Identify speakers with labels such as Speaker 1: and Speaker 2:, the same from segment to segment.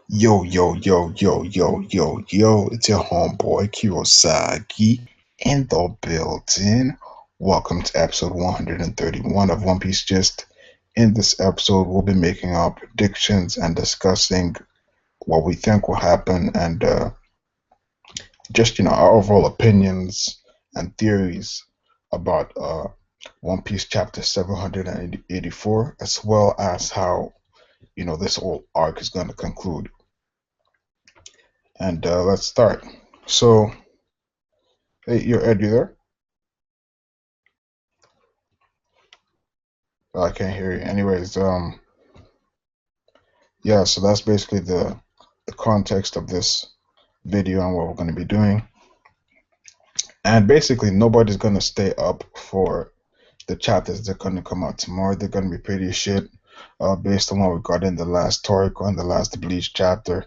Speaker 1: Yo, it's your homeboy Kirosagi in the building. Welcome to episode 131 of One Piece Gist. In this episode, we'll be making our predictions and discussing what we think will happen and our overall opinions and theories about One Piece chapter 784, as well as how this whole arc is going to conclude. And let's start. So, hey, you're Ed, you there? I can't hear you. Anyways, yeah. So that's basically the context of this video and what we're going to be doing. And basically, nobody's going to stay up for the chapters that are going to come out tomorrow. They're going to be pretty shit, based on what we got in the last Toriko and the last Bleach chapter.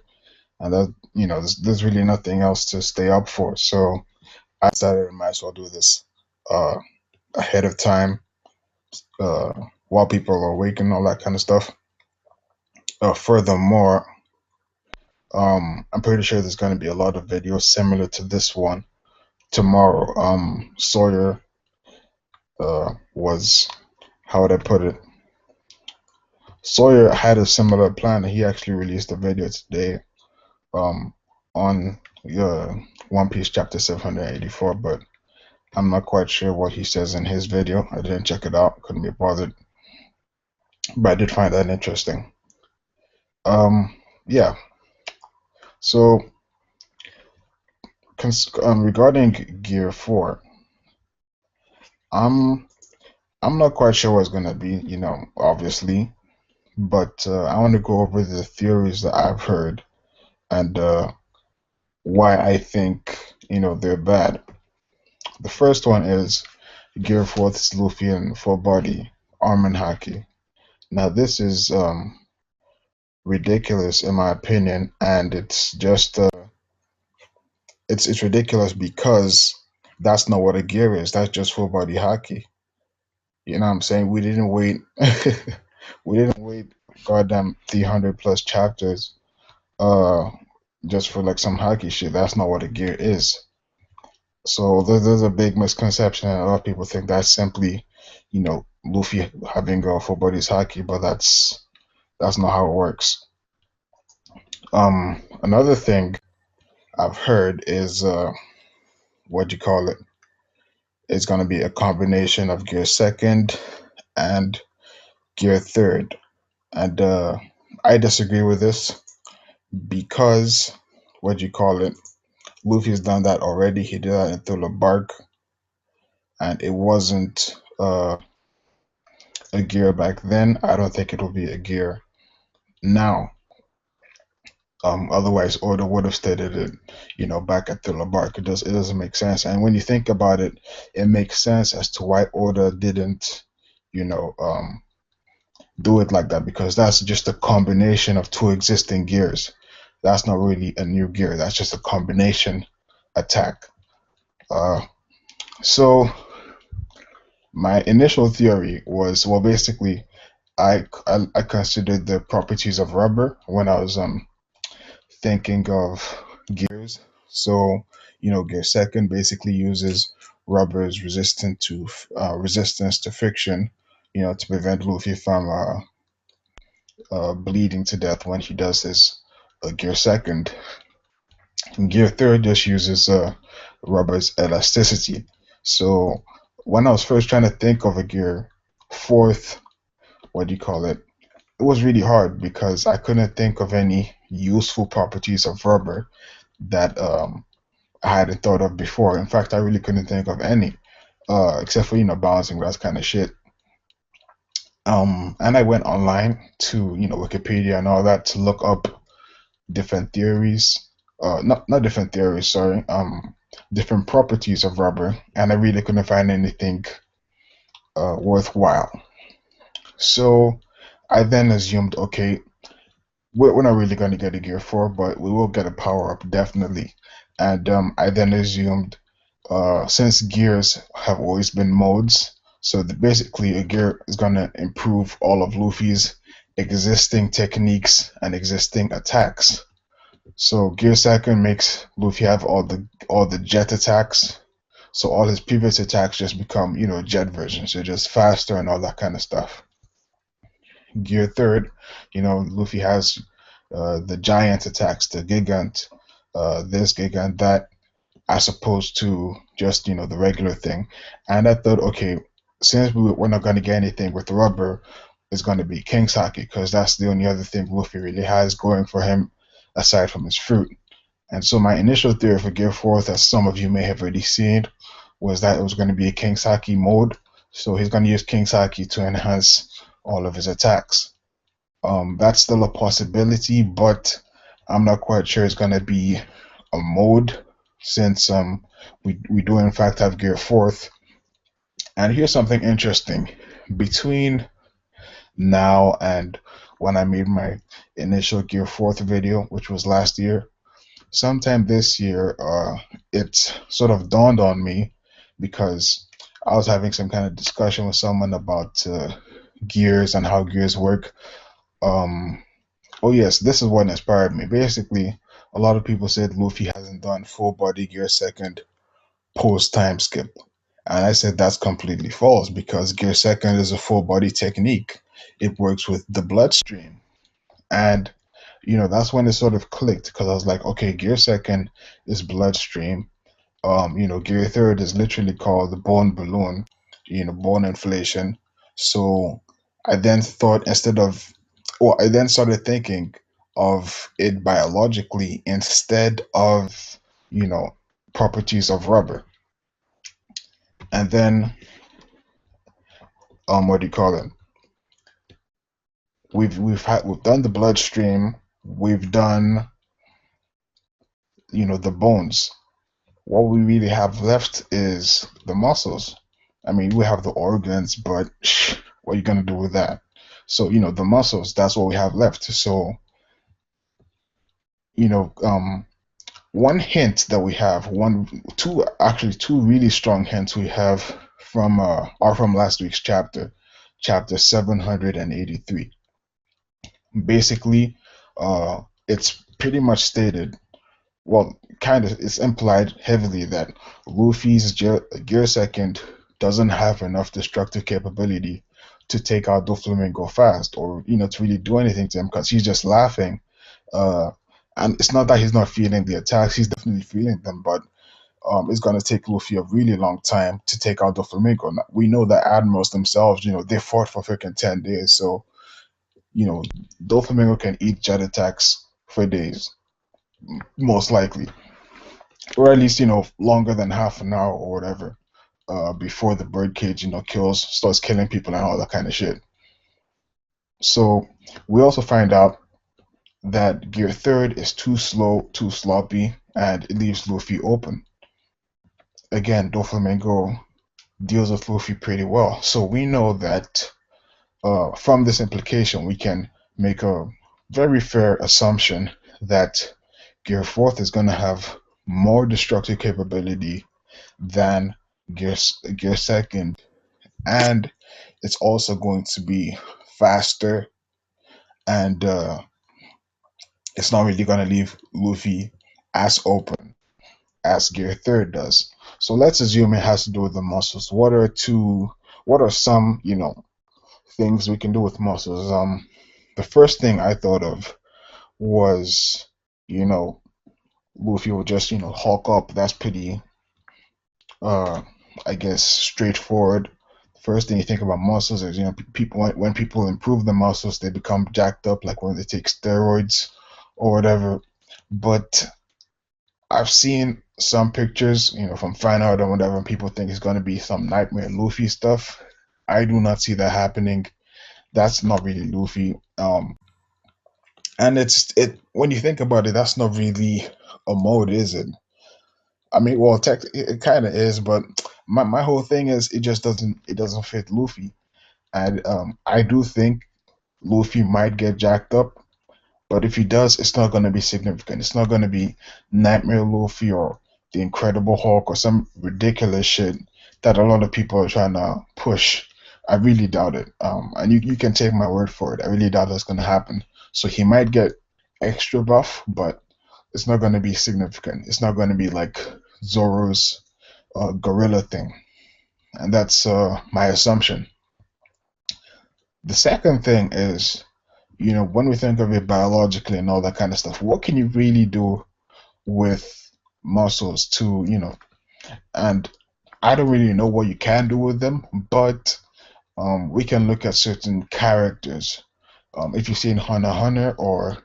Speaker 1: And that, there's really nothing else to stay up for. So I decided I might as well do this uh ahead of time, uh, while people are awake and all that kind of stuff. Furthermore, I'm pretty sure there's going to be a lot of videos similar to this one tomorrow. Sawyer was, how would I put it? Sawyer had a similar plan. He actually released a video today um, on One Piece chapter 784, but I'm not quite sure what he says in his video. I didn't check it out, couldn't be bothered, but I did find that interesting. Yeah, so regarding Gear 4, I'm I'm not quite sure what it's gonna be, obviously, but I want to go over the theories that I've heard and why I think, they're bad. The first one is Gear 4 is Luffy and full body arm and haki. Now this is ridiculous in my opinion, and it's just it's ridiculous because that's not what a gear is. That's just full body haki. You know what I'm saying? We didn't wait. We didn't wait goddamn 300 plus chapters uh just for like some hockey shit. That's not what a gear is. So there's a big misconception, and a lot of people think that's simply, Luffy having a full body's hockey, but that's not how it works. Another thing I've heard is what do you call it? It's gonna be a combination of gear second and gear third. And I disagree with this because what do you call it? Luffy's done that already. He did that in Thriller Bark, and it wasn't a gear back then. I don't think it'll be a gear now. Otherwise, Oda would have stated it, back at Thriller Bark. It doesn't make sense. And when you think about it, it makes sense as to why Oda didn't, you know, um, do it like that because that's just a combination of two existing gears. That's not really a new gear. That's just a combination attack. Uh, so my initial theory was, well, basically, I considered the properties of rubber when I was thinking of gears. So, gear second basically uses rubber's resistance to friction, to prevent Luffy from bleeding to death when he does his gear second. And gear third just uses rubber's elasticity. So when I was first trying to think of a gear fourth, what do you call it? It was really hard because I couldn't think of any useful properties of rubber that I hadn't thought of before. In fact, I really couldn't think of any, except for balancing. But that's kind of shit. And I went online to Wikipedia and all that to look up different theories. Not different theories, sorry. Different properties of rubber, and I really couldn't find anything worthwhile. So I then assumed, okay, we're not really going to get a gear 4, but we will get a power up definitely. And I then assumed, since gears have always been modes, so basically a gear is going to improve all of Luffy's existing techniques and existing attacks. So Gear Second makes Luffy have all the jet attacks. So all his previous attacks just become, jet versions. So just faster and all that kind of stuff. Gear Third, Luffy has the giant attacks, the Gigant, this Gigant, that, as opposed to just, the regular thing. And I thought, okay, since we're not going to get anything with rubber, it's going to be King Sake, because that's the only other thing Luffy really has going for him aside from his fruit. And so my initial theory for Gear Fourth, as some of you may have already seen, was that it was going to be a King Sake mode. So he's going to use King Sake to enhance all of his attacks. That's still a possibility, but I'm not quite sure it's going to be a mode, since we do in fact have Gear Fourth. And here's something interesting. Between now and when I made my initial Gear Fourth video, which was last year, sometime this year, it sort of dawned on me, because I was having some kind of discussion with someone about gears and how gears work. Um, oh yes, this is what inspired me. Basically, a lot of people said Luffy hasn't done full body Gear Second post time skip, and I said that's completely false, because Gear Second is a full body technique. It works with the bloodstream, and that's when it sort of clicked, because I was like, okay, Gear Second is bloodstream. Gear Third is literally called the bone balloon, bone inflation. So I then thought, I then started thinking of it biologically instead of, you know, properties of rubber. And then, what do you call it? We've done the bloodstream, we've done, the bones. What we really have left is the muscles. I mean, we have the organs, but what are you gonna do with that? So, the muscles, that's what we have left. So, you know, one hint that we have, two really strong hints we have from are from last week's chapter 783. Basically, it's pretty much stated, well, kind of, it's implied heavily that Luffy's Gear Second doesn't have enough destructive capability to take out Doflamingo fast, or to really do anything to him, because he's just laughing. Uh, and it's not that he's not feeling the attacks; he's definitely feeling them, but it's gonna take Luffy a really long time to take out Doflamingo. Now, we know that admirals themselves, they fought for freaking 10 days, so you know Doflamingo can eat jet attacks for days, most likely, or at least longer than half an hour or whatever, before the birdcage starts killing people and all that kind of shit. So we also find out that Gear Third is too slow, too sloppy, and it leaves Luffy open. Again, Doflamingo deals with Luffy pretty well, so we know that from this implication we can make a very fair assumption that Gear Fourth is going to have more destructive capability than Gear Second, and it's also going to be faster, and it's not really going to leave Luffy as open as Gear Third does. So let's assume it has to do with the muscles. What are some things we can do with muscles? The first thing I thought of was, you know Luffy will just hulk up. That's pretty uh I guess straightforward. First thing you think about muscles is, people, when people improve the muscles, they become jacked up, like when they take steroids or whatever. But I've seen some pictures, from fan art or whatever, and people think it's gonna be some Nightmare Luffy stuff. I do not see that happening. That's not really Luffy. And it when you think about it, that's not really a mode, is it? I mean, well, it kind of is, but my whole thing is, it doesn't fit Luffy, and I do think Luffy might get jacked up, but if he does, it's not going to be significant. It's not going to be Nightmare Luffy or the Incredible Hulk or some ridiculous shit that a lot of people are trying to push. I really doubt it. And you can take my word for it. I really doubt that's going to happen. So he might get extra buff, but it's not going to be significant. It's not going to be like Zoro's gorilla thing, and that's my assumption. The second thing is, when we think of it biologically and all that kind of stuff, what can you really do with muscles to, and I don't really know what you can do with them, but we can look at certain characters. If you've seen Hunter x Hunter or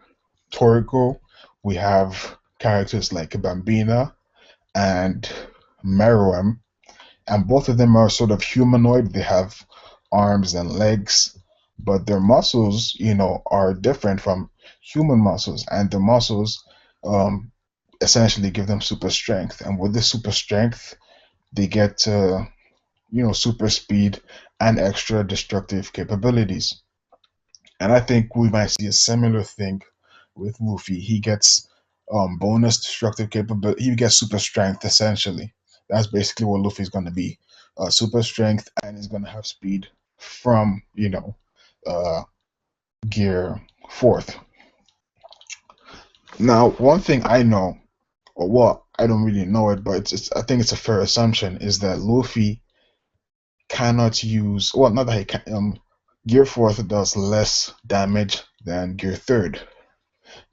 Speaker 1: Toriko, we have characters like Bambina and Meruem, and both of them are sort of humanoid. They have arms and legs, but their muscles, are different from human muscles, and the muscles um, essentially give them super strength. And with this super strength, they get super speed and extra destructive capabilities. And I think we might see a similar thing with Luffy. He gets bonus destructive capability. He gets super strength essentially. That's basically what Luffy's going to be. Super strength, and he's going to have speed from uh, gear fourth. Now, one thing I know, or what I don't really know it, but I think it's a fair assumption, is that Luffy cannot use, well, not that he can, gear fourth does less damage than gear third.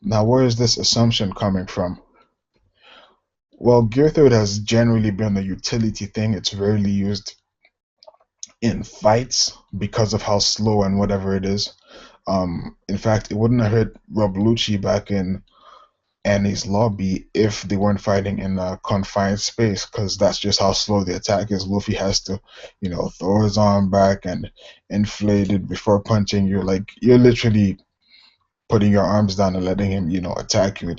Speaker 1: Now, where is this assumption coming from? Well, gear third has generally been a utility thing. It's rarely used in fights because of how slow and whatever it is. In fact, it wouldn't have hit Rob Lucci back in Annie's lobby if they weren't fighting in a confined space, because that's just how slow the attack is. Luffy has to, throw his arm back and inflate it before punching. You're literally putting your arms down and letting him, attack you.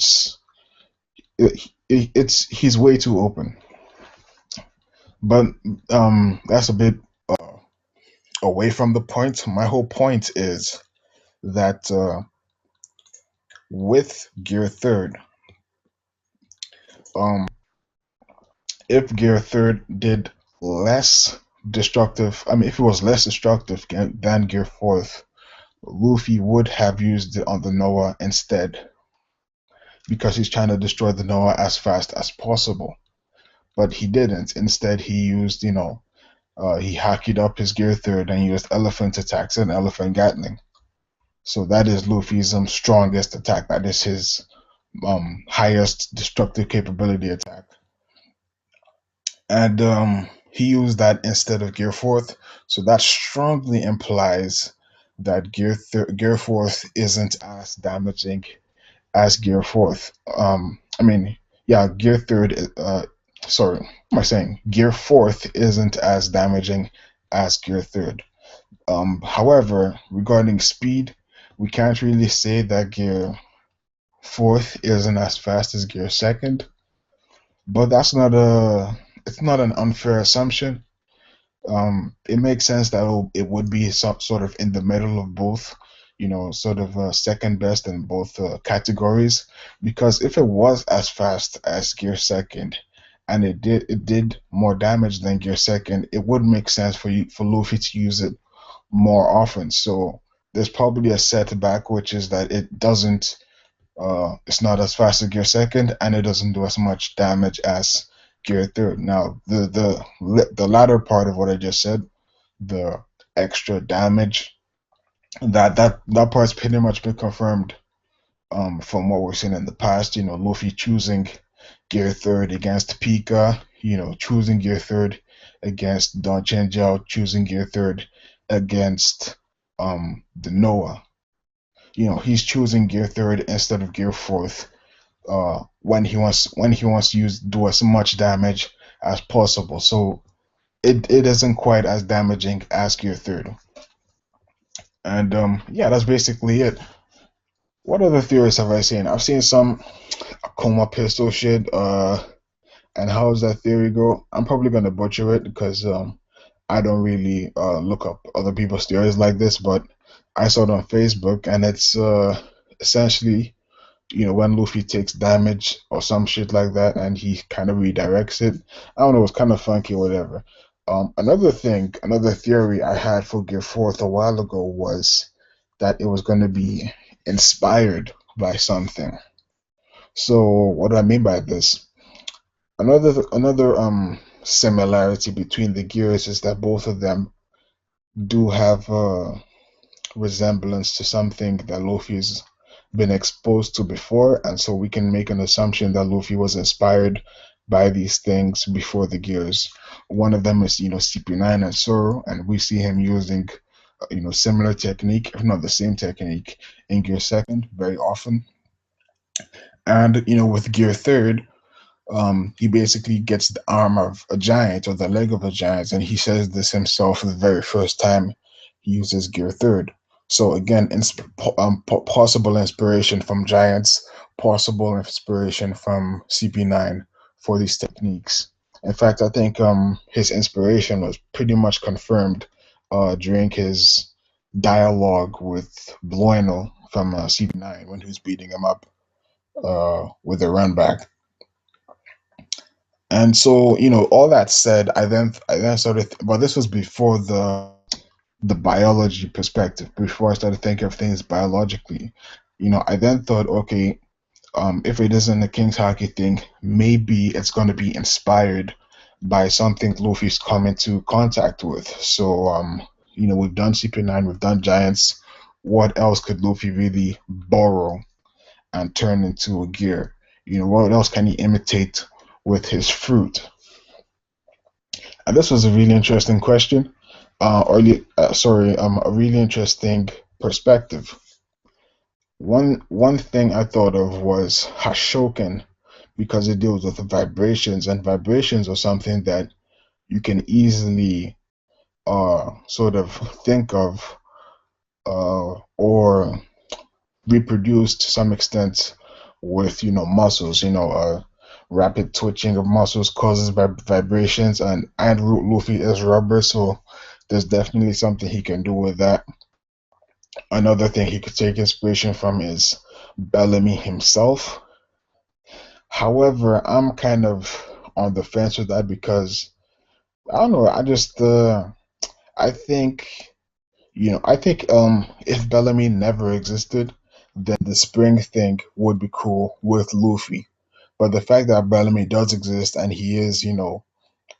Speaker 1: It's he's way too open. But that's a bit away from the point. My whole point is that with Gear Third, um, if Gear Third did less destructive, I mean, if it was less destructive than Gear Fourth, Luffy would have used it on the Noah instead, because he's trying to destroy the Noah as fast as possible. But he didn't. Instead, he used, he hacked up his Gear Third and used Elephant attacks and Elephant Gatling. So that is Luffy's strongest attack. That is his highest destructive capability attack. And he used that instead of Gear Fourth. So that strongly implies that Gear Fourth isn't as damaging as Gear Fourth. I mean, yeah, Gear Third. Sorry, what am I saying? Gear Fourth isn't as damaging as Gear Third. However, regarding speed, we can't really say that Gear Fourth isn't as fast as Gear Second, but it's not an unfair assumption. It makes sense that it would be some sort of in the middle of both, sort of second best in both categories. Because if it was as fast as Gear Second, and it did more damage than Gear Second, it would make sense for Luffy to use it more often. So there's probably a setback, which is that it's not as fast as Gear Second, and it doesn't do as much damage as Gear Third. Now, the latter part of what I just said, the extra damage, that part's pretty much been confirmed from what we've seen in the past. Luffy choosing Gear Third against Pika, choosing Gear Third against Don Chenjiao, choosing Gear Third against the Noah. He's choosing Gear Third instead of Gear Fourth when he wants to do as much damage as possible. So it isn't quite as damaging as Gear Third. And yeah, that's basically it. What other theories have I seen? I've seen some Akuma pistol shit. And how does that theory go? I'm probably gonna butcher it because I don't really look up other people's theories like this, but I saw it on Facebook, and it's essentially, when Luffy takes damage or some shit like that, and he kind of redirects it. I don't know, it's kind of funky, or whatever. Another theory I had for Gear Fourth a while ago was that it was going to be inspired by something. So what do I mean by this? Another similarity between the gears is that both of them do have a resemblance to something that Luffy's been exposed to before, and so we can make an assumption that Luffy was inspired by these things before the gears. One of them is, CP9 and Zoro, and we see him using, similar technique, if not the same technique, in Gear Second very often. And with Gear Third, he basically gets the arm of a giant or the leg of a giant, and he says this himself the very first time he uses Gear Third. So again, possible inspiration from giants, possible inspiration from CP9 for these techniques. In fact, I think his inspiration was pretty much confirmed during his dialogue with Blueno from CP9 when he was beating him up with a run back. And so, all that said, I then started, but this was before the biology perspective, before I started thinking of things biologically. I then thought, okay, if it isn't a King's Hockey thing, maybe it's going to be inspired by something Luffy's come into contact with. So, we've done CP9, we've done Giants. What else could Luffy really borrow and turn into a gear? What else can he imitate with his fruit? And this was a really interesting question, a really interesting perspective. One thing I thought of was Hashoken because it deals with vibrations, and vibrations are something that you can easily sort of think of or reproduce to some extent with muscles. Rapid twitching of muscles causes vibrations, and Root Luffy is rubber, so there's definitely something he can do with that. Another thing he could take inspiration from is Bellamy himself. However, I'm kind of on the fence with that because I don't know. I think if Bellamy never existed, then the spring thing would be cool with Luffy. But the fact that Bellamy does exist and he is,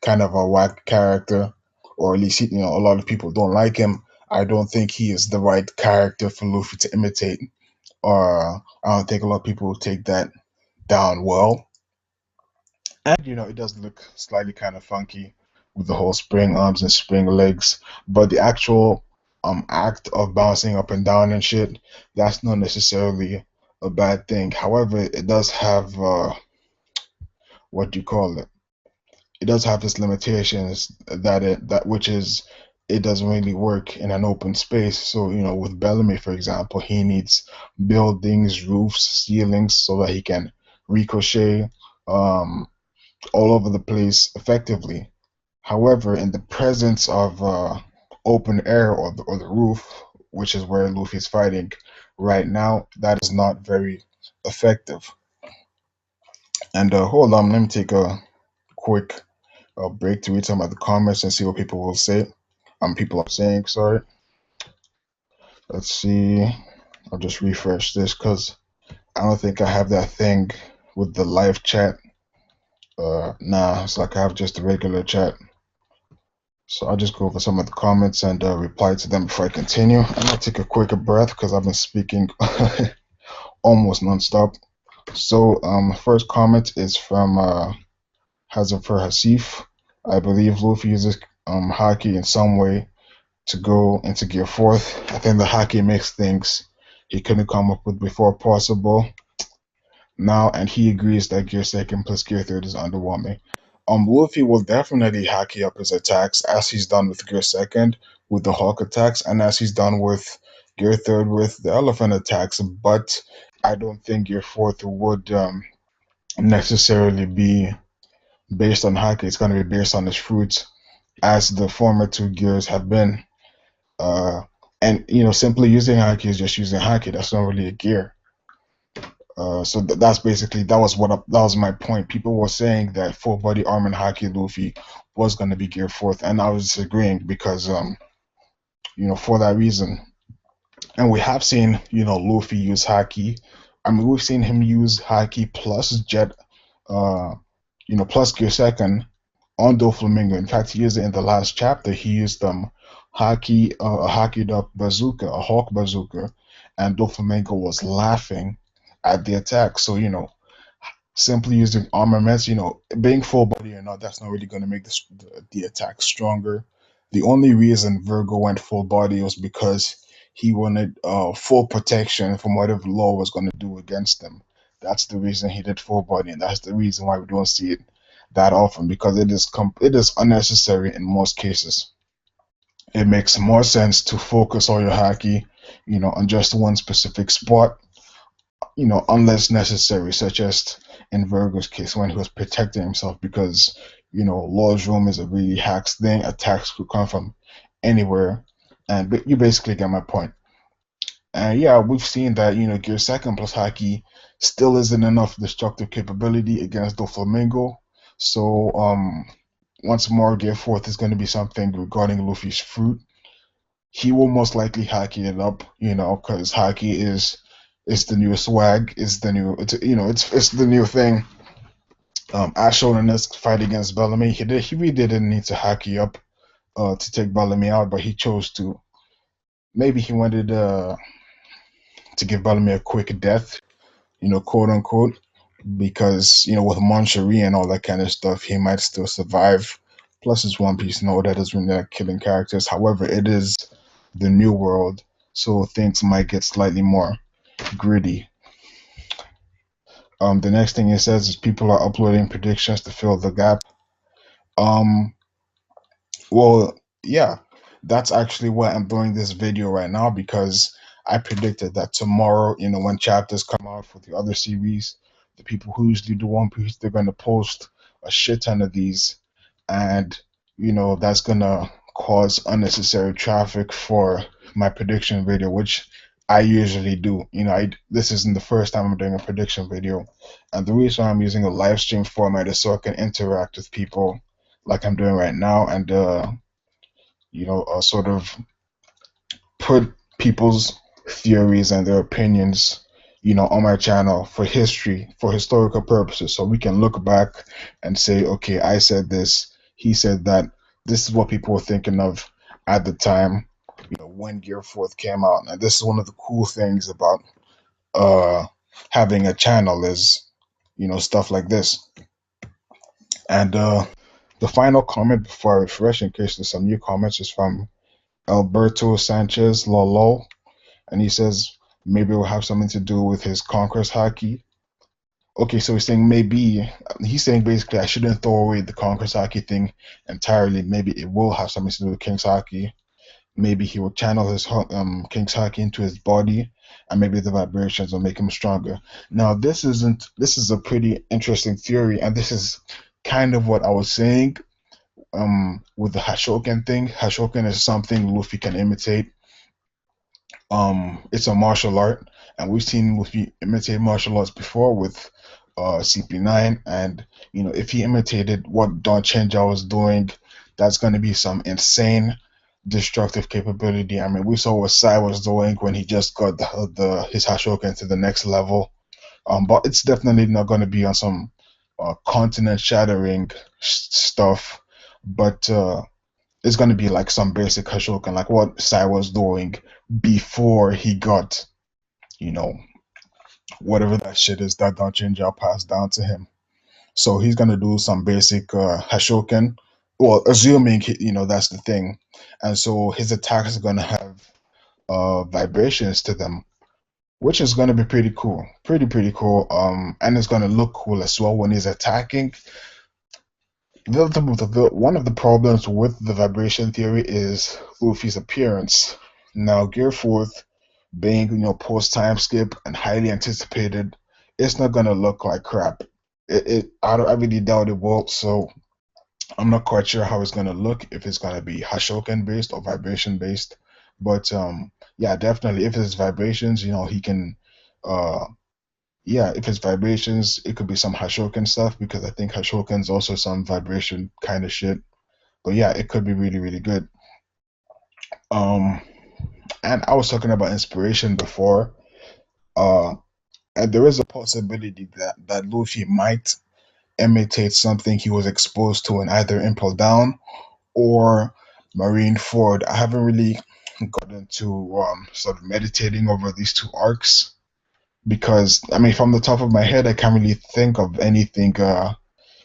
Speaker 1: kind of a whack character, or at least a lot of people don't like him. I don't think he is the right character for Luffy to imitate, or I don't think a lot of people will take that down well. And it does look slightly kind of funky with the whole spring arms and spring legs, but the actual act of bouncing up and down and shit, that's not necessarily a bad thing. However, it does have what do you call it? It does have its limitations that which is it doesn't really work in an open space. So, with Bellamy, for example, he needs buildings, roofs, ceilings so that he can ricochet um, all over the place effectively. However, in the presence of open air or the roof, which is where Luffy's fighting right now, that is not very effective. And hold on, let me take a quick break to read some of the comments and see what people will say. People are saying, sorry. Let's see. I'll just refresh this because I don't think I have that thing with the live chat. Nah, it's like I have just a regular chat. So I'll just go over some of the comments and reply to them before I continue. I'm gonna take a quicker breath because I've been speaking almost nonstop. So, first comment is from Hazard Hasif. I believe Luffy uses Haki in some way to go into Gear Fourth. I think the Haki makes things he couldn't come up with before possible now, and he agrees that Gear Second plus Gear Third is underwhelming. Luffy will definitely Haki up his attacks as he's done with Gear Second with the Hawk attacks, and as he's done with Gear Third with the Elephant attacks. But I don't think Gear Fourth would necessarily be based on Haki. It's going to be based on his fruits, as the former two gears have been. Uh, and simply using Haki is just using Haki. That's not really a gear. So that's basically that was my point. People were saying that full body armor and Haki Luffy was going to be Gear Fourth, and I was disagreeing because for that reason. And we have seen Luffy use Haki I mean, we've seen him use Haki plus Jet, uh, plus Gear Second on Doflamingo. In fact, he used it in the last chapter. He used a Haki up bazooka, a Hawk bazooka, and Doflamingo was laughing at the attack. So, simply using armaments, being full body or not, that's not really going to make the attack stronger. The only reason Virgo went full body was because he wanted full protection from whatever law was going to do against him. That's the reason he did full body, and that's the reason why we don't see it that often, because it is unnecessary in most cases. It makes more sense to focus all your haki, on just one specific spot, unless necessary, such as in Virgo's case when he was protecting himself, because Law's room is a really hacks thing. Attacks could come from anywhere, and you basically get my point. And yeah, we've seen that Gear Second plus Haki still isn't enough destructive capability against Doflamingo. So once more, Gear Fourth is going to be something regarding Luffy's fruit. He will most likely haki it up, because haki is the new swag, is the new it's the new thing. As shown in this fight against Bellamy, he really didn't need to haki up to take Bellamy out, but he chose to. Maybe he wanted to give Bellamy a quick death, quote unquote, because with Moncherie and all that kind of stuff, he might still survive. Plus, it's One Piece. No, that doesn't mean they're killing characters. However, it is the new world, so things might get slightly more gritty. The next thing it says is people are uploading predictions to fill the gap. Um, well, yeah, that's actually why I'm doing this video right now, because I predicted that tomorrow, when chapters come out for the other series, the people who usually do One Piece, they're going to post a shit ton of these, and that's going to cause unnecessary traffic for my prediction video, which I usually do. This isn't the first time I'm doing a prediction video, and the reason I'm using a live stream format is so I can interact with people like I'm doing right now, and sort of put people's theories and their opinions, on my channel for history, for historical purposes, so we can look back and say, okay, I said this, he said that. This is what people were thinking of at the time, when Gear Fourth came out. And this is one of the cool things about uh having a channel is, stuff like this. And the final comment before I refresh, in case there's some new comments, is from Alberto Sanchez Lolo, and he says maybe it will have something to do with his Conquest Haki. Okay, so he's saying basically I shouldn't throw away the Conquest Haki thing entirely. Maybe it will have something to do with King's Haki. Maybe he will channel his King's Haki into his body, and maybe the vibrations will make him stronger. Now, this is a pretty interesting theory, and this is kind of what I was saying with the Hashoken thing. Hashoken is something Luffy can imitate. It's a martial art, and we've seen Luffy imitate martial arts before with CP9, and if he imitated what Don Chenja was doing, that's going to be some insane destructive capability. I mean, we saw what Sai was doing when he just got his Hashoken to the next level. But it's definitely not going to be on some continent shattering stuff, but it's going to be like some basic Hashoken, like what Sai was doing before he got, you know, whatever that shit is that Don Chinja passed down to him. So he's going to do some basic Hashoken, well, assuming, that's the thing. And so his attacks are going to have vibrations to them, which is going to be pretty cool. Pretty cool. And it's going to look cool as well when he's attacking. One of the problems with the vibration theory is Luffy's appearance. Now, Gear Fourth, being post time skip and highly anticipated, it's not gonna look like crap. I really doubt it will. So I'm not quite sure how it's gonna look, if it's gonna be Hashoken based or vibration based. But yeah, definitely if it's vibrations, he can yeah, if it's vibrations, it could be some Hashoken stuff, because I think Hashoken's also some vibration kind of shit. But yeah, it could be really good. Um, and I was talking about inspiration before. Uh, and there is a possibility that Luffy might imitate something he was exposed to in either Impel Down or Marineford. I haven't really gotten to sort of meditating over these two arcs because I mean, from the top of my head, I can't really think of anything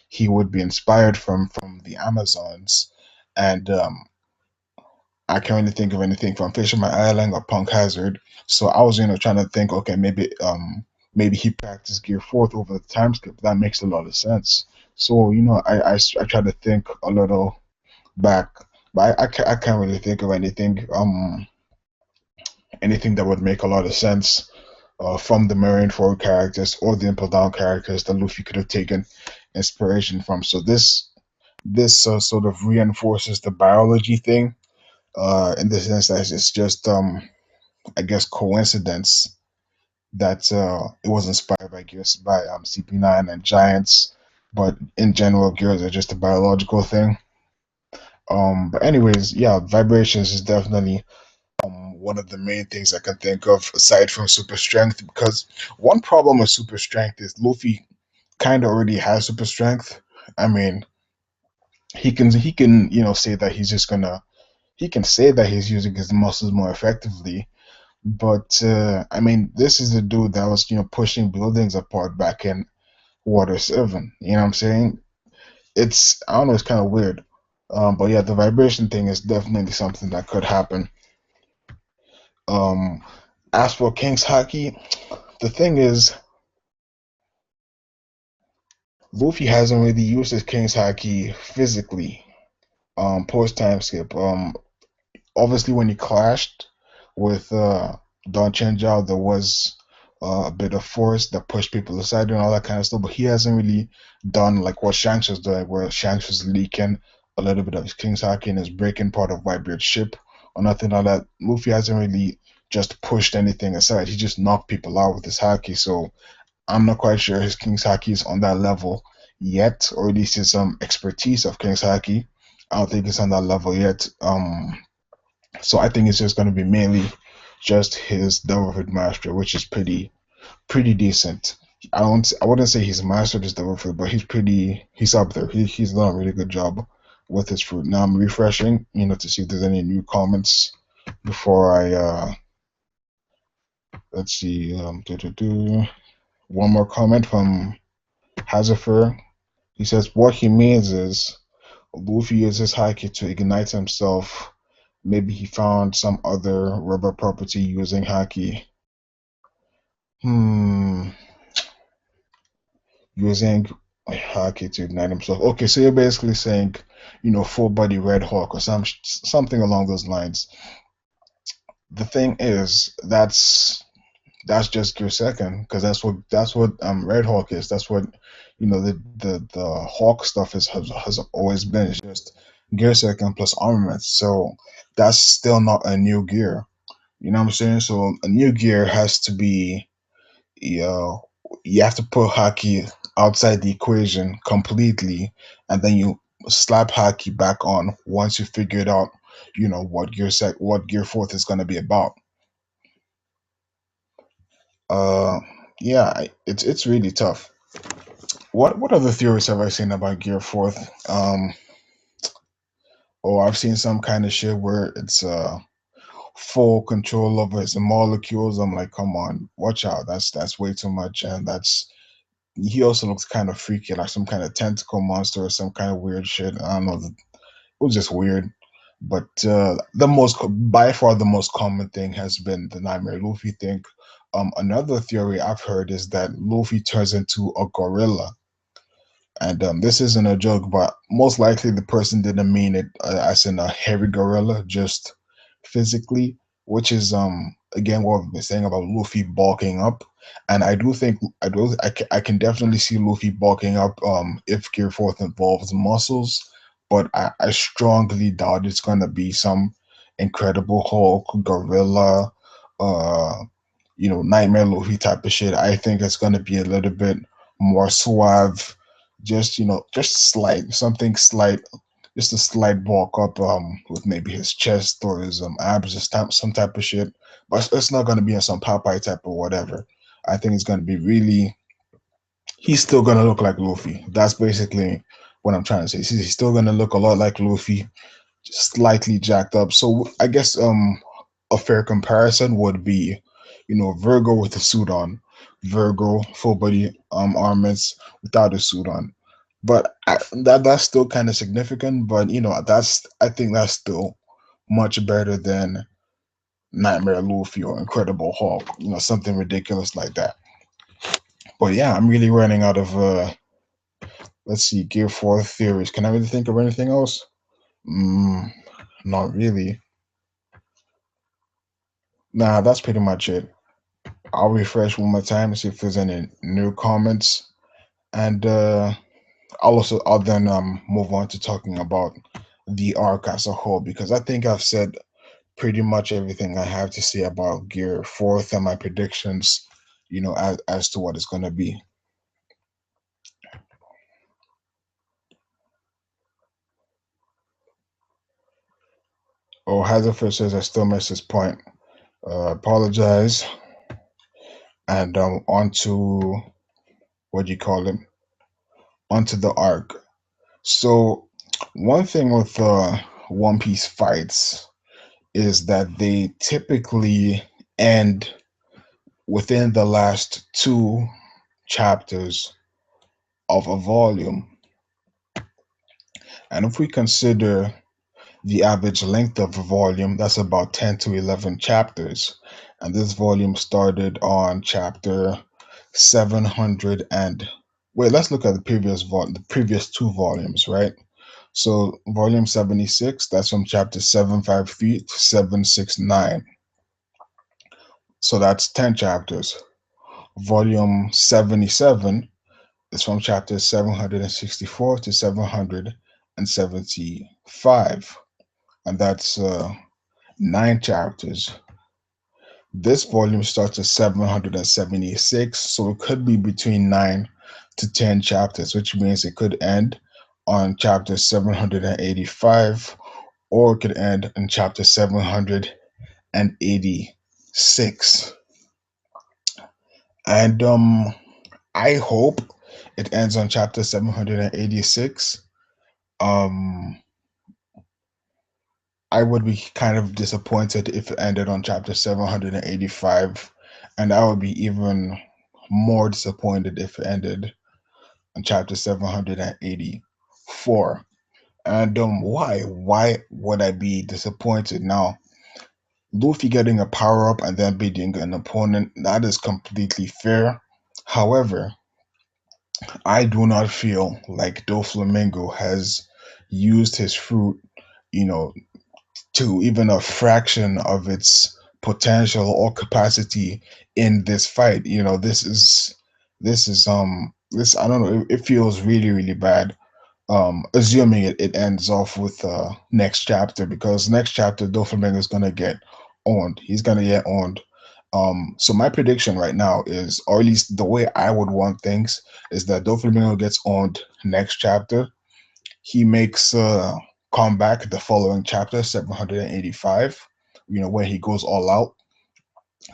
Speaker 1: he would be inspired from the Amazons, and I can't really think of anything from Fisherman Island or Punk Hazard. So I was, trying to think, okay, maybe he practiced Gear Fourth over the time skip. That makes a lot of sense. So I try to think a little back, but I can't really think of anything that would make a lot of sense from the Marineford characters or the Impel Down characters that Luffy could have taken inspiration from. So this sort of reinforces the biology thing in the sense that it's just I guess coincidence that it was inspired by Gears by CP9 and Giants, but in general, Gears are just a biological thing. But anyways, yeah, vibrations is definitely one of the main things I can think of aside from super strength. Because one problem with super strength is Luffy kind of already has super strength. I mean, he can say that he's just gonna he can say that he's using his muscles more effectively. But I mean, this is the dude that was pushing buildings apart back in Water Seven. You know what I'm saying? It's I don't know. It's kind of weird. But yeah, the vibration thing is definitely something that could happen. Um, as for King's Hockey, the thing is, Luffy hasn't really used his King's Hockey physically. Post time skip. Obviously when he clashed with Don Chenjiao, there was a bit of force that pushed people aside and all that kind of stuff. But he hasn't really done like what Shanks was doing, where Shanks was leaking a little bit of his King's Haki and is breaking part of Whitebeard's ship or nothing like that. Luffy hasn't really just pushed anything aside. He just knocked people out with his haki. So I'm not quite sure his King's Haki is on that level yet, or at least his expertise of King's Haki. I don't think it's on that level yet. So I think it's just going to be mainly just his Devilfruit Master, which is pretty decent. I wouldn't say he's mastered his Devilfruit, but he's up there. He's done a really good job with his fruit. Now I'm refreshing, to see if there's any new comments before I let's see one more comment from Hazifer. He says what he means is Luffy uses Haki to ignite himself. Maybe he found some other rubber property using Haki. Hmm. Using Haki to ignite himself. Okay, so you're basically saying, full body Red Hawk or something along those lines. The thing is, that's just Gear Second because that's what Red Hawk is. That's what the Hawk stuff has always been. It's just Gear Second plus armaments. So that's still not a new gear. You know what I'm saying? So a new gear has to be, you know, you have to put Haki outside the equation completely, and then you slap Haki back on once you figured out, what Gear Fourth is going to be about. Uh, yeah, it's really tough. What other theories have I seen about Gear Fourth? Oh, I've seen some kind of shit where it's full control over its molecules. I'm like, come on, watch out. That's way too much, and that's he also looks kind of freaky, like some kind of tentacle monster or some kind of weird shit. I don't know. It was just weird. But by far, the most common thing has been the Nightmare Luffy thing. Another theory I've heard is that Luffy turns into a gorilla, and this isn't a joke, but most likely the person didn't mean it as in a hairy gorilla, just physically, which is again what we've been saying about Luffy bulking up. And I can definitely see Luffy bulking up if Gear Fourth involves muscles, but I strongly doubt it's gonna be some Incredible Hulk, gorilla, uh, Nightmare Luffy type of shit. I think it's gonna be a little bit more suave, just just slight, something slight, just a slight bulk up with maybe his chest or his abs, just some type of shit. But it's not gonna be in some Popeye type or whatever. I think it's going to be really. He's still going to look like Luffy. That's basically what I'm trying to say. He's still going to look a lot like Luffy, slightly jacked up. So I guess a fair comparison would be, Virgo with the suit on, Virgo full body armaments without a suit on. But that's still kind of significant. But that's I think that's still much better than Nightmare Luffy or Incredible Hulk. Something ridiculous like that. But yeah, I'm really running out of let's see, Gear 4 theories. Can I really think of anything else? Mm, not really. Nah, that's pretty much it. I'll refresh one more time and see if there's any new comments, and I'll then move on to talking about the arc as a whole because I think I've said pretty much everything I have to say about Gear Fourth and my predictions, as to what it's gonna be. Oh, Hazard says I still missed this point. Apologize, and on to what do you call it? Onto the arc. So one thing with One Piece fights is that they typically end within the last two chapters of a volume. And if we consider the average length of a volume, that's about 10 to 11 chapters. And this volume started on chapter 700 and wait, let's look at the previous two volumes, right? So volume 76, that's from chapter 753 to 769. So that's 10 chapters. Volume 77 is from chapter 764 to 775. And that's 9 chapters. This volume starts at 776, so it could be between 9 to 10 chapters, which means it could end on chapter 785 or it could end in chapter 786. And I hope it ends on chapter 786. Um, I would be kind of disappointed if it ended on chapter 785, and I would be even more disappointed if it ended on chapter 784. And why? Why would I be disappointed? Now, Luffy getting a power up and then beating an opponent, that is completely fair. However, I do not feel like Doflamingo has used his fruit, you know, to even a fraction of its potential or capacity in this fight. This I don't know, it feels really, really bad. Assuming it ends off with next chapter because next chapter Doflamingo is gonna get owned. He's gonna get owned. So my prediction right now is, or at least the way I would want things, is that Doflamingo gets owned next chapter. He makes comeback the following chapter, 785, where he goes all out.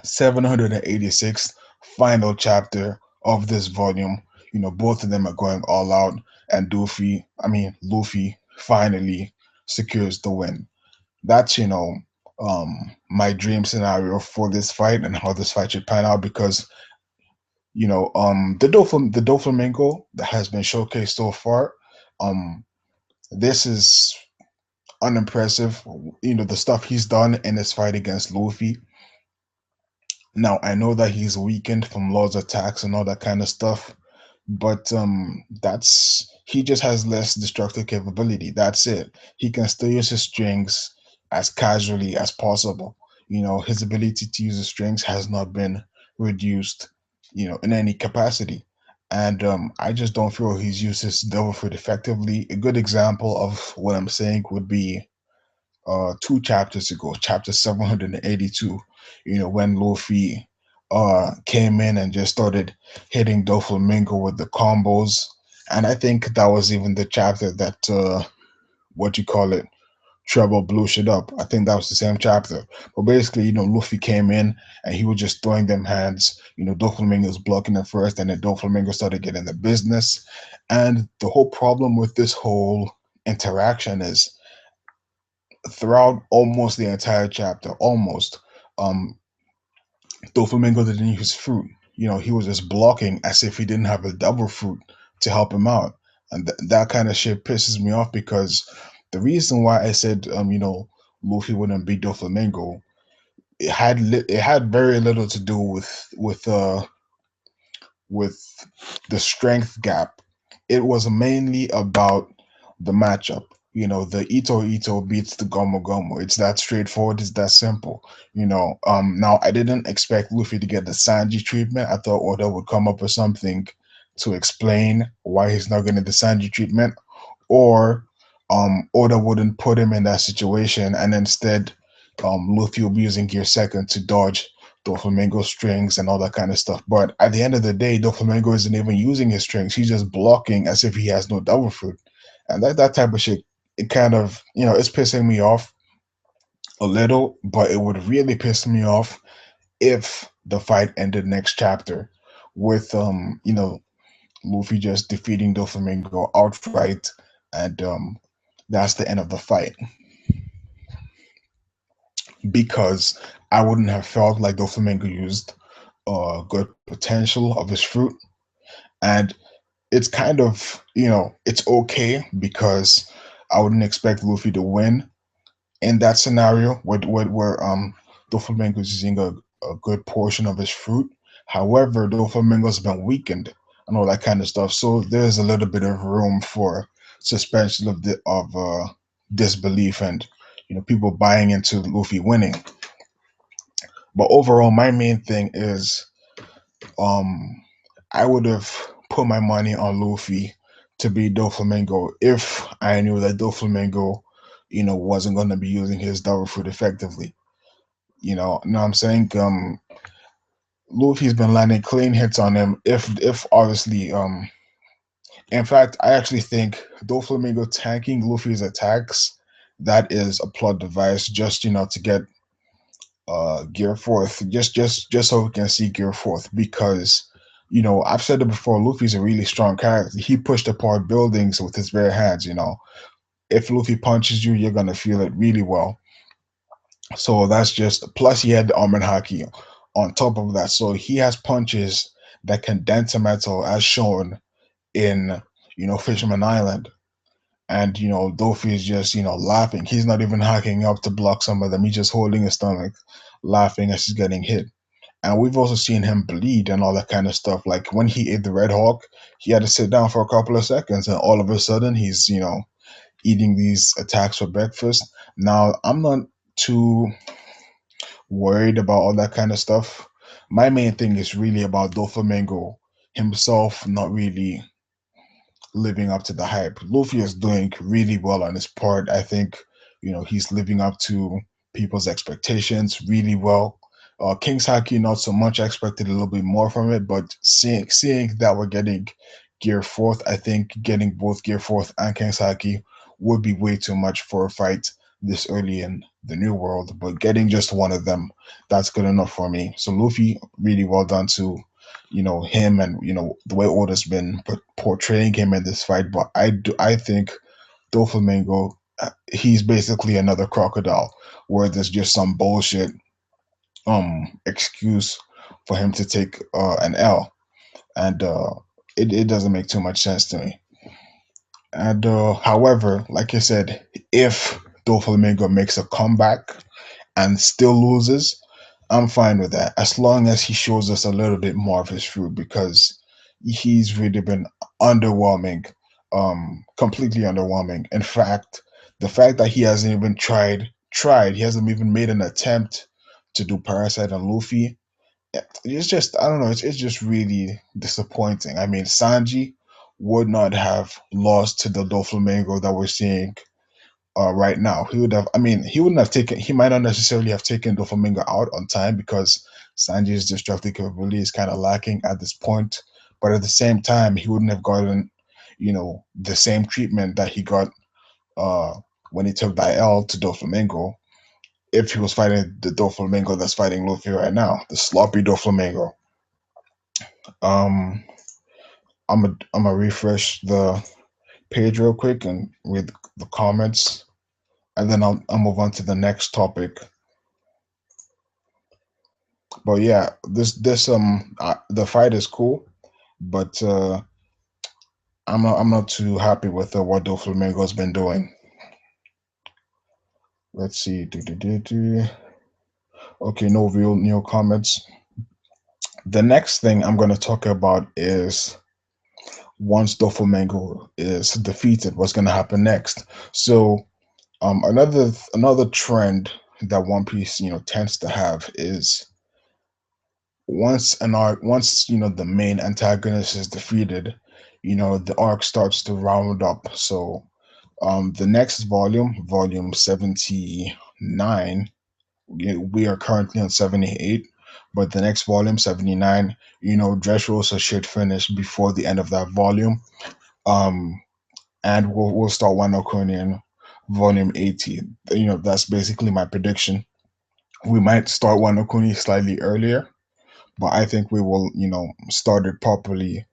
Speaker 1: 786th final chapter of this volume, both of them are going all out, and Luffy finally secures the win. That's, my dream scenario for this fight and how this fight should pan out because, the Doflamingo that has been showcased so far, um, this is unimpressive. The stuff he's done in his fight against Luffy. Now I know that he's weakened from Lord's attacks and all that kind of stuff, but that's he just has less destructive capability. That's it. He can still use his strings as casually as possible. His ability to use the strings has not been reduced, in any capacity. And I just don't feel he's used his devil fruit effectively. A good example of what I'm saying would be 2 chapters ago, chapter 782, when Luffy came in and just started hitting Doflamingo with the combos. And I think that was even the chapter that what you call it, Trevor blew shit up. I think that was the same chapter. But basically, Luffy came in and he was just throwing them hands. Doflamingo was blocking at first, and then Doflamingo started getting the business. And the whole problem with this whole interaction is throughout almost the entire chapter, almost, um, Doflamingo didn't use fruit. He was just blocking as if he didn't have a double fruit to help him out. And that kind of shit pisses me off because the reason why I said, Luffy wouldn't beat Doflamingo, it had very little to do with the strength gap. It was mainly about the matchup. The Ito Ito beats the Gomu Gomu. It's that straightforward. It's that simple. Now I didn't expect Luffy to get the Sanji treatment. I thought Oda would come up with something to explain why he's not getting the Sanji treatment, or Oda wouldn't put him in that situation, and instead, Luffy will be using Gear Second to dodge Doflamingo strings and all that kind of stuff. But at the end of the day, Doflamingo isn't even using his strings; he's just blocking as if he has no double fruit, and that type of shit. It kind of it's pissing me off a little, but it would really piss me off if the fight ended next chapter with Luffy just defeating Doflamingo outright, and that's the end of the fight because I wouldn't have felt like Doflamingo used good potential of his fruit, and it's kind of it's okay because I wouldn't expect Luffy to win in that scenario where Doflamingo is using a good portion of his fruit. However, Doflamingo's been weakened and all that kind of stuff, so there's a little bit of room for suspension of disbelief and people buying into Luffy winning. But overall, my main thing is um I would have put my money on Luffy to beat Doflamingo if I knew that Doflamingo, wasn't going to be using his double fruit effectively. Know what I'm saying? Luffy's been landing clean hits on him. If obviously, in fact, I actually think Doflamingo tanking Luffy's attacks, that is a plot device just to get Gear Fourth, just so we can see Gear Fourth because I've said it before. Luffy's a really strong character. He pushed apart buildings with his bare hands. If Luffy punches you, you're gonna feel it really well. So that's just plus he had the armored haki on top of that. So he has punches that can dent to metal as shown in Fisherman Island. And Luffy is just laughing. He's not even hacking up to block some of them. He's just holding his stomach, laughing as he's getting hit. And we've also seen him bleed and all that kind of stuff. Like when he ate the Red Hawk, he had to sit down for a couple of seconds, and all of a sudden he's eating these attacks for breakfast. Now I'm not too worried about all that kind of stuff. My main thing is really about Doflamingo himself not really living up to the hype. Luffy is doing really well on his part. I think, he's living up to people's expectations really well. King's Haki, not so much. I expected a little bit more from it, but seeing that we're getting Gear Fourth, I think getting both Gear Fourth and King's Haki would be way too much for a fight this early in the new world. But getting just one of them, that's good enough for me. So Luffy, really well done to him and the way Oda's been portraying him in this fight. But I think Doflamingo, he's basically another crocodile where there's just some bullshit excuse for him to take an L, and it doesn't make too much sense to me. And however, like I said, if Doflamingo makes a comeback and still loses, I'm fine with that as long as he shows us a little bit more of his fruit because he's really been underwhelming, completely underwhelming. In fact, the fact that he hasn't even tried, he hasn't even made an attempt to do Parasite on Luffy. It's just I don't know. It's just really disappointing. I mean, Sanji would not have lost to the Doflamingo that we're seeing right now. He would have, I mean, he wouldn't have taken, he might not necessarily have taken Doflamingo out on time because Sanji's destructive capability is kind of lacking at this point. But at the same time, he wouldn't have gotten, the same treatment that he got uh, when he took that L to Doflamingo, if he was fighting the Doflamingo that's fighting Luffy right now, the sloppy Doflamingo. Um, I'm gonna refresh the page real quick and read the comments, and then I'll move on to the next topic. But yeah, the fight is cool, but I'm not too happy with what Doflamingo's been doing. Let's see. Okay, no real new comments. The next thing I'm gonna talk about is once Doflamingo is defeated, what's gonna happen next. So another trend that One Piece tends to have is once the main antagonist is defeated, the arc starts to round up. So the next volume, volume 79, we are currently on 78, but the next volume 79, Dressrosa should finish before the end of that volume. Um and we'll start Wano Kuni in volume 80. That's basically my prediction. We might start Wano Kuni slightly earlier, but I think we will, start it properly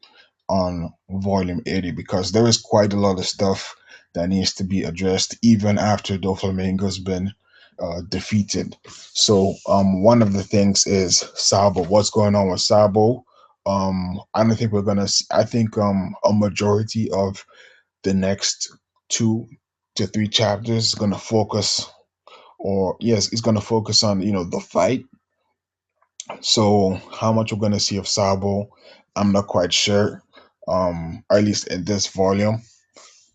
Speaker 1: on volume 80 because there is quite a lot of stuff that needs to be addressed even after Doflamingo's been defeated. So one of the things is Sabo. What's going on with Sabo? I don't think we're gonna. I think a majority of the next 2 to 3 chapters is gonna focus, or yes, it's gonna focus on the fight. So how much we're gonna see of Sabo, I'm not quite sure. Or at least in this volume,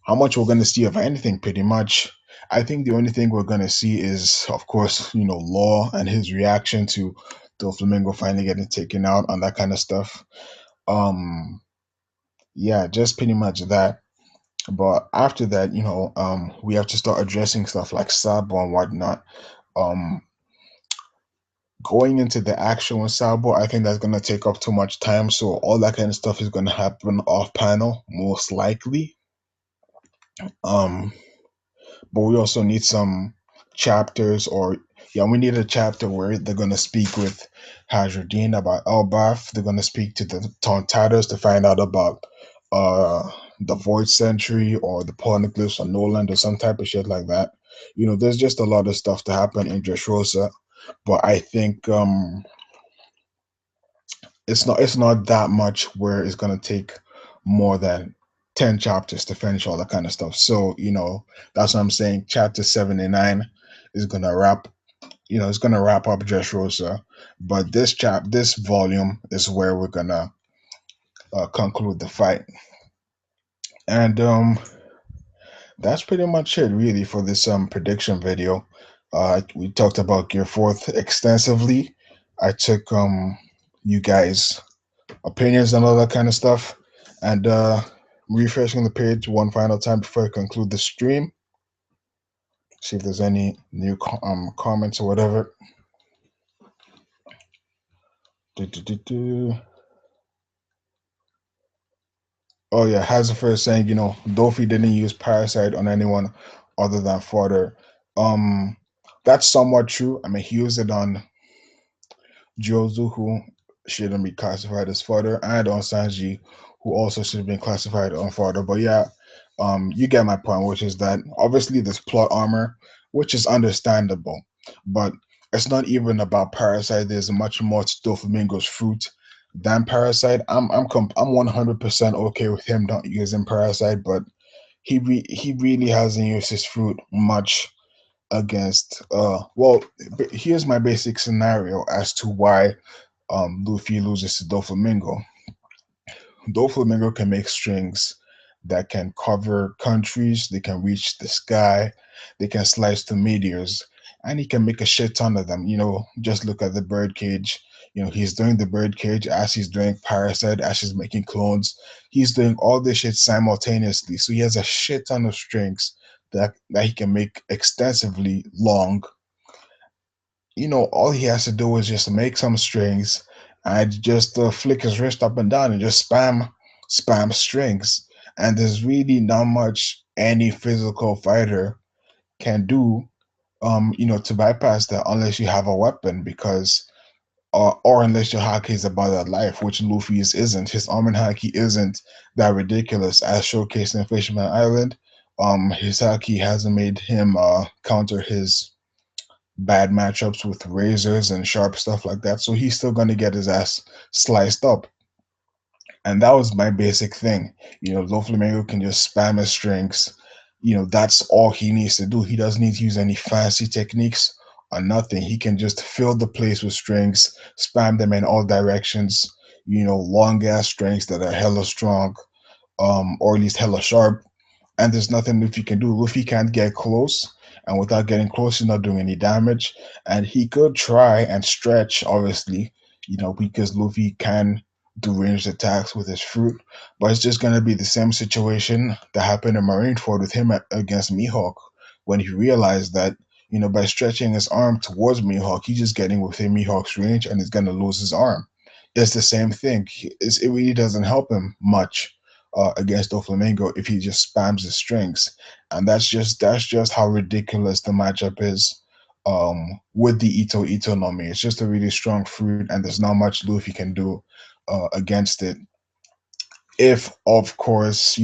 Speaker 1: how much we're gonna see of anything, pretty much. I think the only thing we're gonna see is, of course, Law and his reaction to Flamingo finally getting taken out on that kind of stuff. Um, yeah, just pretty much that. But after that, we have to start addressing stuff like Sabo and whatnot. Um, Going into the action with Sabo, I think that's gonna take up too much time. So all that kind of stuff is gonna happen off panel, most likely. Um, but we also need some chapters, or yeah, we need a chapter where they're gonna speak with Hajradin about Elbaf. They're gonna speak to the Tontatos to find out about uh the Void Century or the Pornoglyphs on Noland or some type of shit like that. There's just a lot of stuff to happen in Dressrosa, but I think it's not that much where it's gonna take more than 10 chapters to finish all that kind of stuff. So that's what I'm saying. Chapter 79 is gonna wrap. It's gonna wrap up Dressrosa, but this volume is where we're gonna conclude the fight, and that's pretty much it really for this prediction video. We talked about Gear Fourth extensively. I took you guys opinions and all that kind of stuff. And refreshing the page one final time before I conclude the stream. See if there's any new comments or whatever. Do. Oh yeah, Hazifer is saying, Dofi didn't use parasite on anyone other than fodder. Um, that's somewhat true. I mean, he used it on Jozu, who shouldn't be classified as fodder, and on Sanji, who also should have been classified on fodder. But yeah, you get my point, which is that obviously there's plot armor, which is understandable, but it's not even about Parasite. There's much more to Doflamingo's fruit than Parasite. I'm 100% okay with him not using Parasite, but he really hasn't used his fruit much against well, here's my basic scenario as to why Luffy loses to Doflamingo. Doflamingo can make strings that can cover countries, they can reach the sky, they can slice the meteors, and he can make a shit ton of them. Just look at the birdcage. He's doing the birdcage as he's doing Parasite, as he's making clones. He's doing all this shit simultaneously. So he has a shit ton of strings that he can make extensively long. All he has to do is just make some strings and just flick his wrist up and down and just spam strings. And there's really not much any physical fighter can do, to bypass that unless you have a weapon, because or unless your haki is about that life, which Luffy's isn't. His armor and haki isn't that ridiculous as showcased in Fisherman Island. His haki hasn't made him counter his bad matchups with razors and sharp stuff like that. So he's still gonna get his ass sliced up. And that was my basic thing. Doflamingo can just spam his strings. That's all he needs to do. He doesn't need to use any fancy techniques or nothing. He can just fill the place with strings, spam them in all directions, long ass strings that are hella strong, or at least hella sharp, and there's nothing Luffy can do. Luffy can't get close, and without getting close, he's not doing any damage. And he could try and stretch, obviously, because Luffy can do ranged attacks with his fruit, but it's just gonna be the same situation that happened in Marineford with him against Mihawk, when he realized that. By stretching his arm towards Mihawk, he's just getting within Mihawk's range and he's going to lose his arm. It's the same thing. It really doesn't help him much against Doflamingo if he just spams the strings, and that's just how ridiculous the matchup is. With the Ito no Mi, it's just a really strong fruit, and there's not much Luffy can do against it. If of course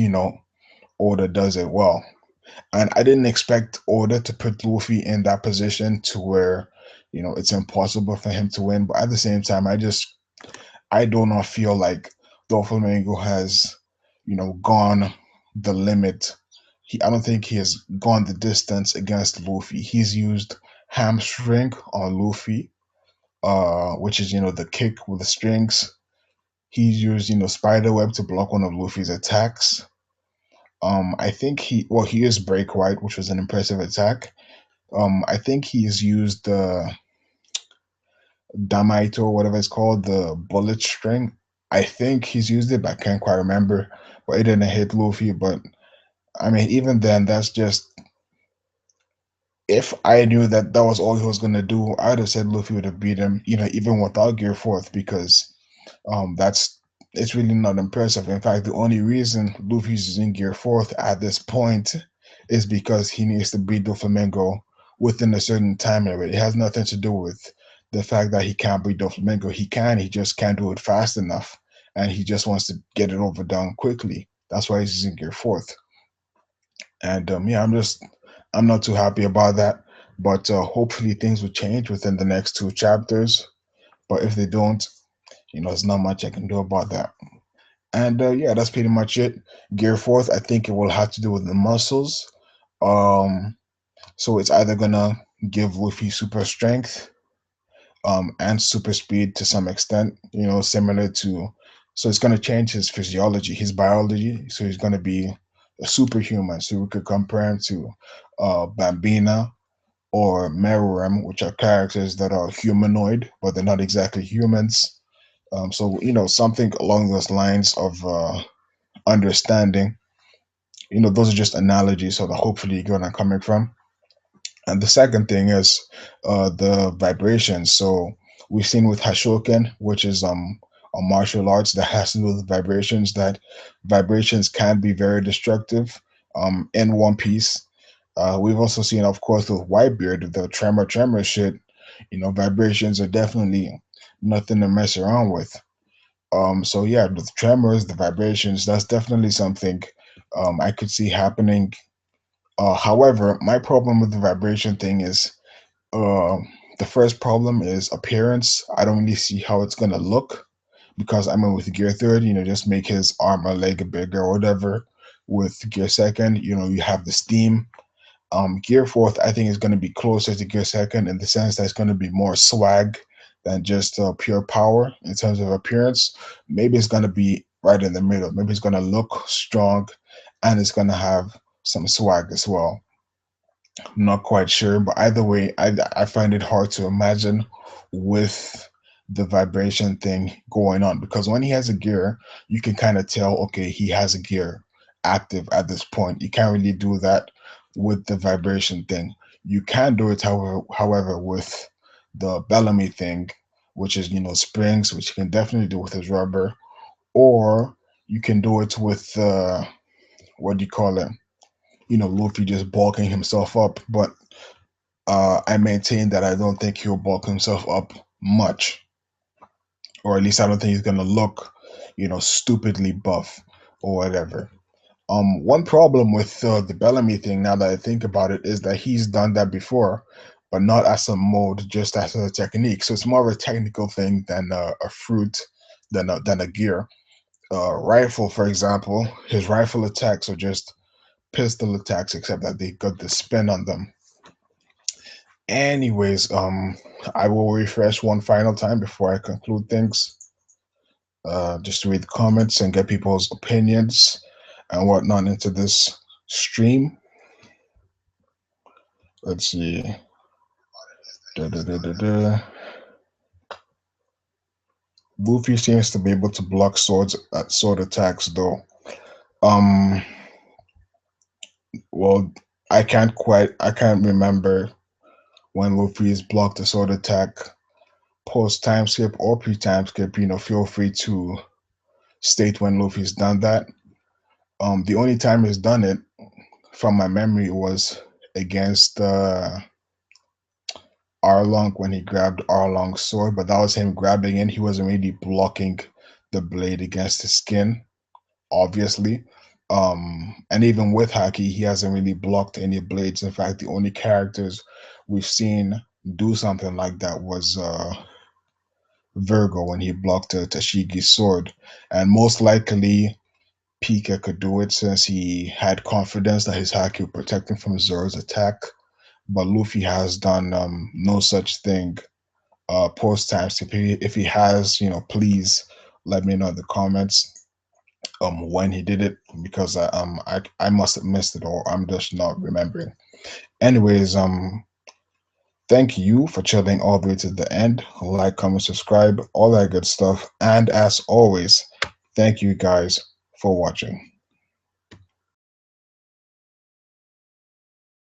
Speaker 1: Oda does it well, and I didn't expect Oda to put Luffy in that position to where it's impossible for him to win, but at the same time, I do not feel like Doflamingo has, gone the limit. I don't think he has gone the distance against Luffy. He's used hamstring on Luffy, which is the kick with the strings. He's used spider web to block one of Luffy's attacks. I think he used break white, which was an impressive attack. I think he's used the Damaito, whatever it's called, the bullet string. I think he's used it, but I can't quite remember. But it didn't hit Luffy. But I mean, even then, that's just if I knew that that was all he was gonna do, I'd have said Luffy would have beat him, even without Gear Fourth, because that's it's really not impressive. In fact, the only reason Luffy's using Gear Fourth at this point is because he needs to beat Doflamingo within a certain time limit. It has nothing to do with the fact that he can't beat Doflamingo. He just can't do it fast enough, and he just wants to get it over done quickly. That's why he's using Gear Fourth. And yeah, I'm not too happy about that. But hopefully things will change within the next two chapters. But if they don't, there's not much I can do about that. And yeah, that's pretty much it. Gear Fourth, I think it will have to do with the muscles. Um, so it's either gonna give Luffy super strength, and super speed to some extent, similar to. So it's gonna change his physiology, his biology. So he's gonna be a superhuman. So we could compare him to Bambina or Meruem, which are characters that are humanoid, but they're not exactly humans. So something along those lines of understanding. Those are just analogies, so that hopefully you get where I'm coming from. And the second thing is the vibrations. So we've seen with Hashoken, which is a martial arts that has to do with vibrations, that vibrations can be very destructive in One Piece. We've also seen, of course, with Whitebeard, the tremor shit. Vibrations are definitely nothing to mess around with. So yeah, the tremors, the vibrations, that's definitely something I could see happening. However, my problem with the vibration thing is uh, the first problem is appearance. I don't really see how it's gonna look because I mean with Gear Third, just make his arm or leg bigger or whatever. With Gear Second, you have the steam. Gear Fourth, I think, is going to be closer to Gear Second in the sense that it's going to be more swag than just pure power in terms of appearance. Maybe it's going to be right in the middle. Maybe it's going to look strong and it's going to have some swag as well. I'm not quite sure, but either way, I find it hard to imagine with the vibration thing going on because when he has a gear, you can kind of tell, okay, he has a gear active at this point. You can't really do that with the vibration thing. You can do it, however, with the Bellamy thing, which is, springs, which you can definitely do with his rubber, or you can do it with, what do you call it? Luffy just bulking himself up. But I maintain that I don't think he'll bulk himself up much, or at least I don't think he's gonna look, stupidly buff or whatever. One problem with the Bellamy thing, now that I think about it, is that he's done that before, but not as a mode, just as a technique. So it's more of a technical thing than a fruit, than a gear. Rifle, for example, his rifle attacks are just pistol attacks, except that they got the spin on them. Anyways, I will refresh one final time before I conclude things, just to read the comments and get people's opinions and whatnot into this stream. Let's see. Da, da, da, da, da. Luffy seems to be able to block sword attacks though. Um, well, I can't remember when Luffy's blocked a sword attack post time skip or pre time skip. Feel free to state when Luffy's done that. The only time he's done it, from my memory, was against Arlong when he grabbed Arlong's sword, but that was him grabbing it. He wasn't really blocking the blade against his skin, obviously. And even with Haki, he hasn't really blocked any blades. In fact, the only characters we've seen do something like that was Virgo when he blocked Tashigi's sword. And most likely, Pika could do it since he had confidence that his Haki would protect him from Zoro's attack. But Luffy has done no such thing post time skip. If he has, please let me know in the comments when he did it, because I must have missed it, or I'm just not remembering. Anyways, thank you for chilling all the way to the end. Like, comment, subscribe, all that good stuff. And as always, thank you guys for watching.